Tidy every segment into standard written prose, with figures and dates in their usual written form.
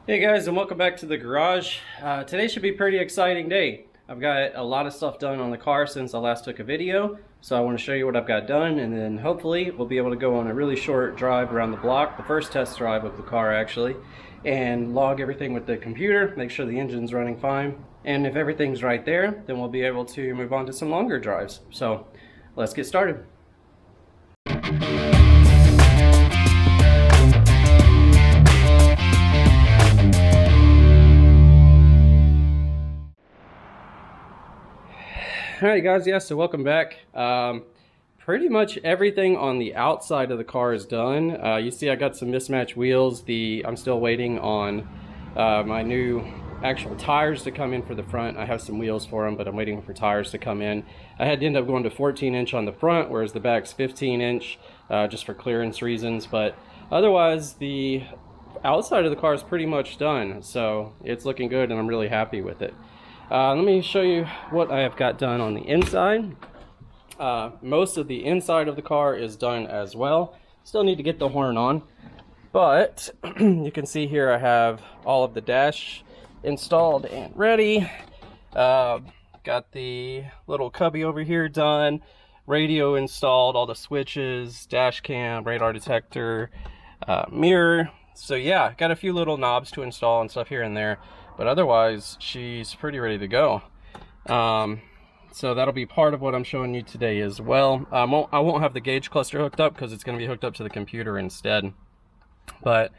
Hey guys, and welcome back to the garage. Today should be a pretty exciting day. I've got a lot of stuff done on the car since I last took a video, so I want to show you what I've got done, and then hopefully we'll be able to go on a really short drive around the block, the first test drive of the car actually, and log everything with the computer, make sure the engine's running fine, and if everything's right there, then we'll be able to move on to some longer drives. So let's get started. Alright guys, so welcome back. Pretty much everything on the outside of the car is done. You see I got some mismatched wheels. I'm still waiting on my new actual tires to come in for the front. I have some wheels for them, but I'm waiting for tires to come in. I had to end up going to 14-inch on the front, whereas the back's 15-inch, just for clearance reasons. But otherwise, the outside of the car is pretty much done, so it's looking good and I'm really happy with it. Let me show you what I have got done on the inside. Most of the inside of the car is done as well. Still need to get the horn on, but you can see here I have all of the dash installed and ready. Got the little cubby over here done, radio installed, all the switches, dash cam, radar detector, mirror. So yeah, got a few little knobs to install and stuff here and there. But otherwise, she's pretty ready to go. So that'll be part of what I'm showing you today as well. I won't have the gauge cluster hooked up because it's going to be hooked up to the computer instead. But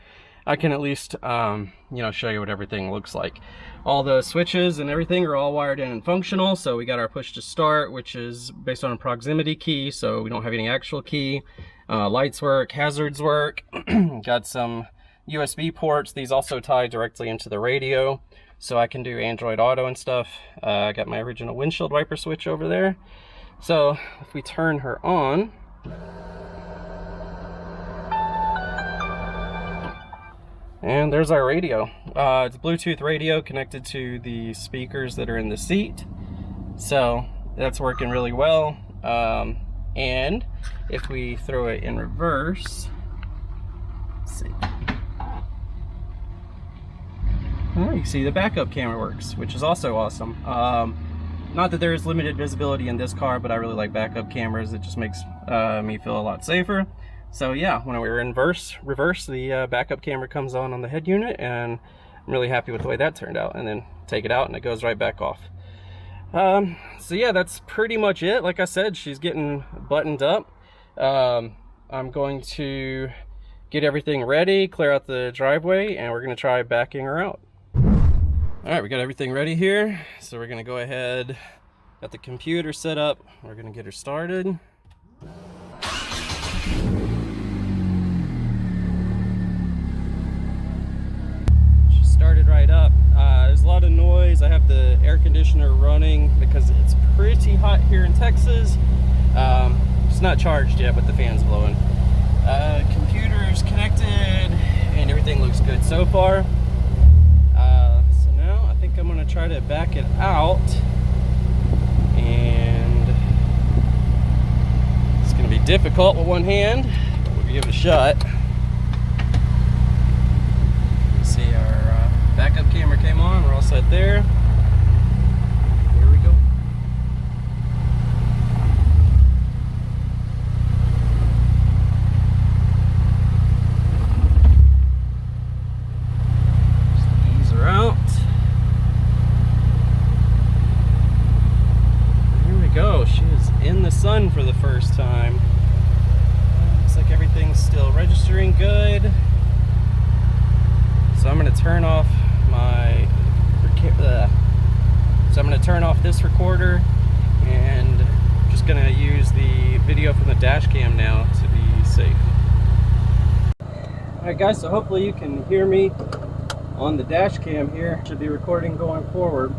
I can at least, show you what everything looks like. All the switches and everything are all wired in and functional. So we got our push to start, which is based on a proximity key. So we don't have any actual key. Lights work, hazards work. Got some USB ports. These also tie directly into the radio, so I can do Android Auto and stuff. I got my original windshield wiper switch over there. So if we turn her on, and there's our radio. It's a Bluetooth radio connected to the speakers that are in the seat, so that's working really well. And if we throw it in reverse, let's see. You see the backup camera works, which is also awesome. Not that there is limited visibility in this car, but I really like backup cameras. It just makes me feel a lot safer. So yeah, when we were in reverse, the backup camera comes on the head unit, and I'm really happy with the way that turned out. And then take it out and it goes right back off. So yeah, that's pretty much it. Like I said, she's getting buttoned up. I'm going to get everything ready, clear out the driveway, and we're going to try backing her out. Alright, we got everything ready here, so we're going to go ahead, got the computer set up, we're going to get her started. She started right up. There's a lot of noise. I have the air conditioner running because it's pretty hot here in Texas. It's not charged yet, but the fan's blowing. Computer's connected, and everything looks good so far. I think I'm going to try to back it out, and it's going to be difficult with one hand, but we'll give it a shot. You see our backup camera came on, we're all set there. Here we go. Just ease her out. Go. She is in the sun for the first time. Looks like everything's still registering good. So I'm going to turn off this recorder, and I'm just going to use the video from the dash cam now to be safe. Alright guys, so hopefully you can hear me on the dash cam here. Should be recording going forward.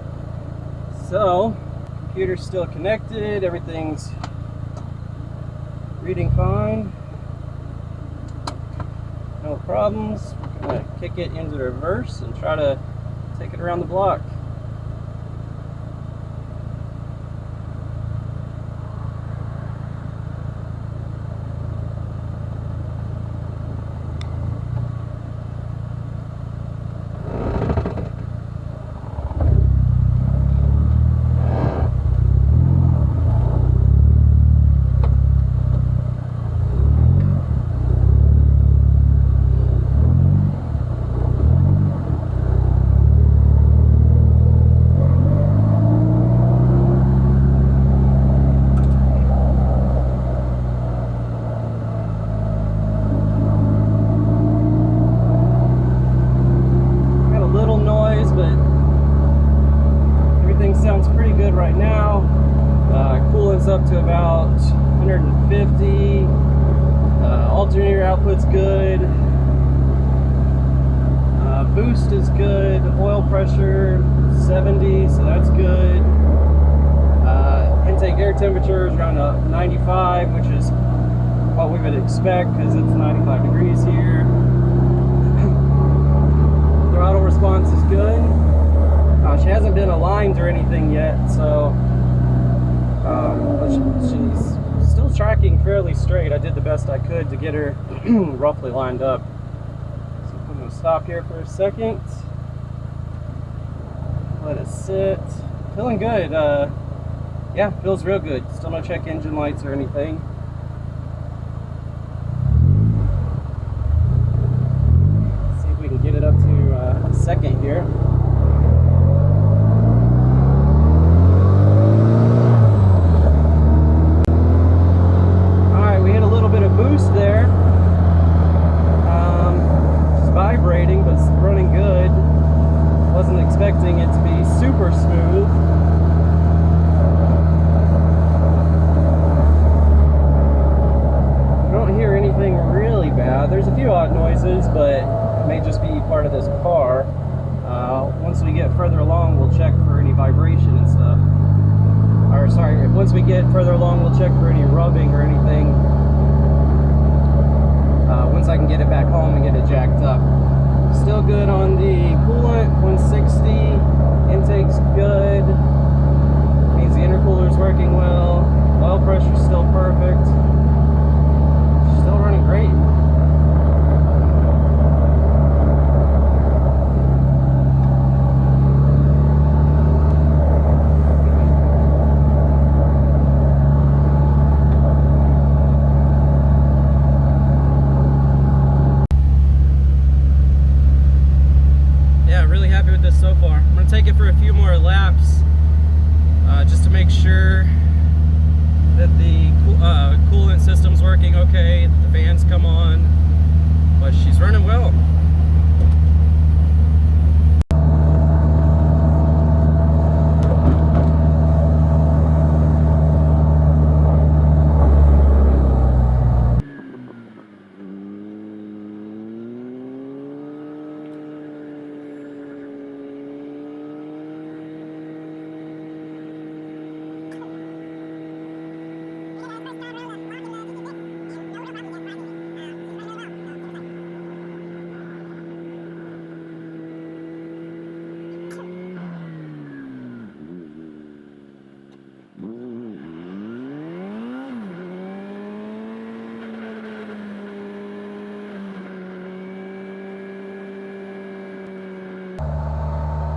So computer's still connected, everything's reading fine, no problems. We're going to kick it into reverse and try to take it around the block. output's good. Boost is good. Oil pressure 70, so that's good. Intake air temperature is around 95, which is what we would expect because it's 95 degrees here. Throttle response is good. She hasn't been aligned or anything yet, so but she's still tracking fairly straight. I did the best I could to get her roughly lined up. So I'm going to stop here for a second. Let it sit. Feeling good. Yeah, feels real good. Still no check engine lights or anything. Let's see if we can get it up to second here. Alright, we hit a little bit of boost there. It's vibrating, but it's running good. Wasn't expecting it to be super smooth. I don't hear anything really bad. There's a few odd noises, but it may just be part of this car. Once we get further along, we'll check for any vibration and stuff. Or sorry, once we get further along, we'll check for any rubbing or anything. Once I can get it back home and get it jacked up. Still good on the coolant, 160. Intake's good. Means the intercooler's working well. Oil pressure's still perfect. Still running great. So far, I'm going to take it for a few more laps just to make sure that the coolant system's working okay, that the fans come on, but she's running well.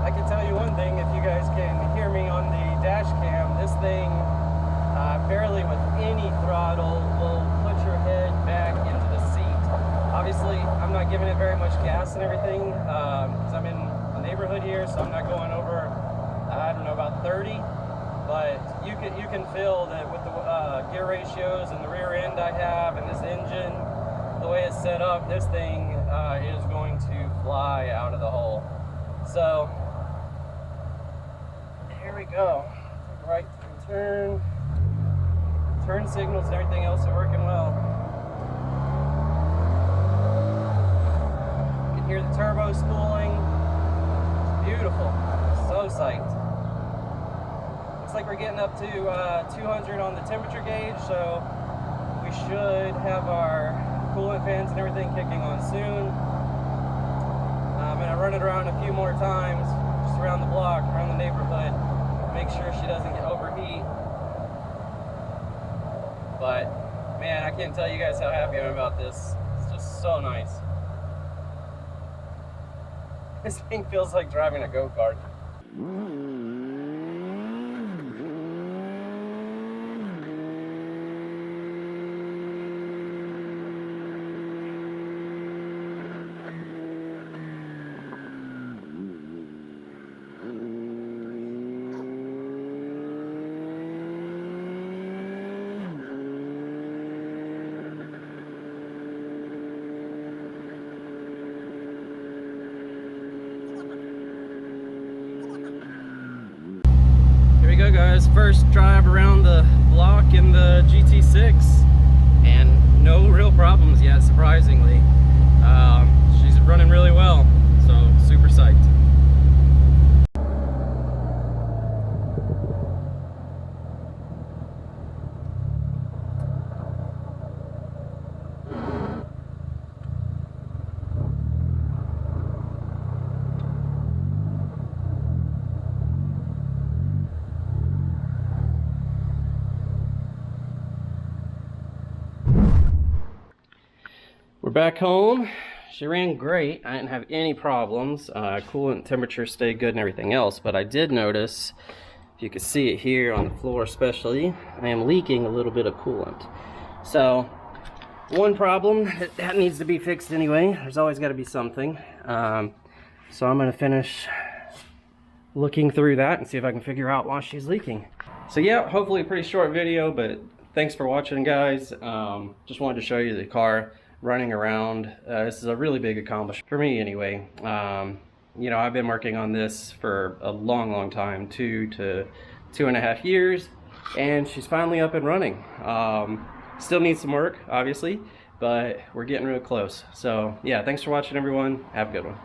I can tell you one thing, if you guys can hear me on the dash cam, this thing barely with any throttle will put your head back into the seat. Obviously, I'm not giving it very much gas and everything because I'm in a neighborhood here, so I'm not going over, I don't know, about 30. But you can feel that with the gear ratios and the rear end I have and this engine, the way it's set up, this thing is going to fly out of the hole. So here we go. Take a right turn. Turn signals and everything else are working well. You can hear the turbo spooling. It's beautiful. So psyched. Looks like we're getting up to 200 on the temperature gauge, so we should have our coolant fans and everything kicking on soon. I'm going to run it around a few more times, just around the block, around the neighborhood, make sure she doesn't get overheat. But man, I can't tell you guys how happy I am about this. It's just so nice. This thing feels like driving a go-kart. we go, guys. First drive around the block in the GT6, and no real problems yet, surprisingly. She's running really well, so super psyched. We're back home. She ran great. I didn't have any problems. Coolant temperature stayed good and everything else, but I did notice, if you can see it here on the floor especially, I am leaking a little bit of coolant. So one problem that needs to be fixed anyway. There's always got to be something. So I'm going to finish looking through that and see if I can figure out why she's leaking. So yeah, hopefully a pretty short video, but thanks for watching, guys. Just wanted to show you the car running around. This is a really big accomplishment for me anyway. You know, I've been working on this for a long time, 2 to 2.5 years, and she's finally up and running. Still needs some work, obviously, but we're getting real close. So yeah, thanks for watching, everyone. Have a good one.